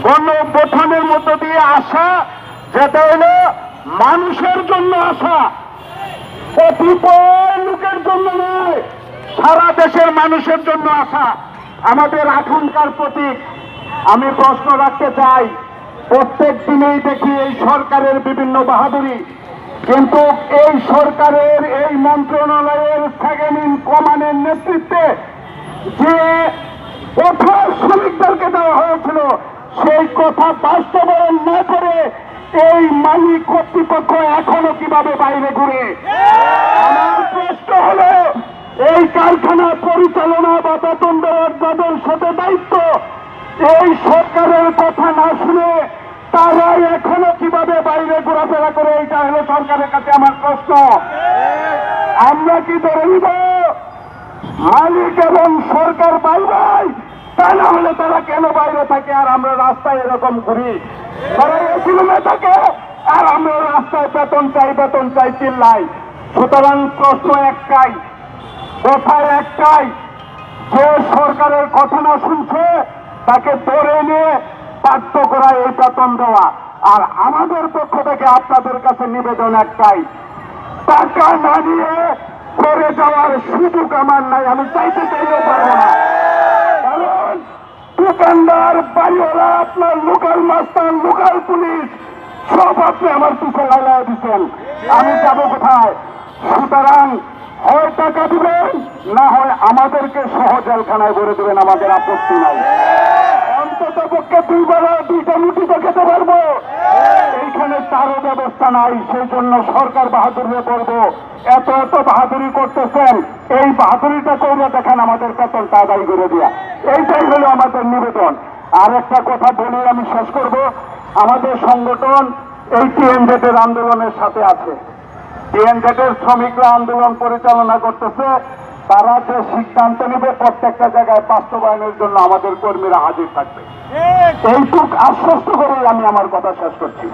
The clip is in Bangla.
গণঅভ্যুত্থানের মধ্য দিয়ে আসা, যেটা হলো মানুষের জন্য আসা, কতিপয় লোকের জন্য নয়, সারা দেশের মানুষের জন্য আসা আমাদের আকাঙ্ক্ষার প্রতীক। আমি প্রশ্ন রাখতে চাই, প্রত্যেক দিনেই দেখি এই সরকারের বিভিন্ন বাহাদুরি, কিন্তু এই সরকারের এই মন্ত্রণালয়ের সেকেন্ড ইন কমান্ডের নেতৃত্বে যে কথা শ্রমিকদেরকে দেওয়া হয়েছিল সেই কথা বাস্তবায়ন না করে এই মালিক কর্তৃপক্ষ এখনো কিভাবে বাইরে ঘুরে? আমার প্রশ্ন হলো, এই কারখানা পরিচালনা বা বেতন দেওয়ার যাদের সাথে দায়িত্ব, এই সরকারের কথা না শুনে তারা এখনো কিভাবে বাইরে ঘোরাফেরা করে? এইটা হলো সরকারের কাছে আমার প্রশ্ন। আমরা কি ধরে নিব মালিক এবং সরকার বাই বাই? তা না হলে তারা কেন বাইরে থাকে আর আমরা রাস্তায় এরকম ঘুরি? তারা এসি রুমে থাকে আর আমরা রাস্তায় বেতন চাই চিল্লাই। সুতরাং প্রশ্ন একটাই, কথা একটাই, যে সরকারের কথা না শুনছে তাকে ধরে নিয়ে বাধ্য করা এই বেতন দেওয়া। আর আমাদের পক্ষ থেকে আপনাদের কাছে নিবেদন একটাই, টাকা না নিয়ে করে যাওয়ার সুযোগ আমার নাই, আমি চাইতে চাইলেও পারবো না। কারণ দোকানদার, বাড়িওয়ালা, আপনার লোকাল মাস্টার, লোকাল পুলিশ সব আপনি আমার পিছনে লাগাই দিচ্ছেন, আমি যাবো কোথায়? সুতরাং হয় টাকা দিবেন, না হয় আমাদেরকে সহ জেলখানায় ভরে দেবেন, আমাদের আপত্তি নাই। অন্তত পক্ষে 2 বেলা 2টা রুটি তো খেতে পারবো, এইখানে তারও ব্যবস্থা নাই। সেই জন্য সরকার বাহাদুরিয়ে বলবো, এত বাহাদুরি করতেছেন, এই বাহাদুরিটা করে দেখেন, আমাদের বেতনটা আদায় করে দেওয়া, এইটাই হলো আমাদের নিবেদন। আর একটা কথা বলে আমি শেষ করব, আমাদের সংগঠন এই TNZ এর আন্দোলনের সাথে আছে। TNZ এর শ্রমিকরা আন্দোলন পরিচালনা করতেছে, তারা যে সিদ্ধান্ত নেবে প্রত্যেকটা জায়গায় বাস্তবায়নের জন্য আমাদের কর্মীরা হাজির থাকবে। এইটুক আশ্বস্ত করেই আমি আমার কথা শেষ করছি।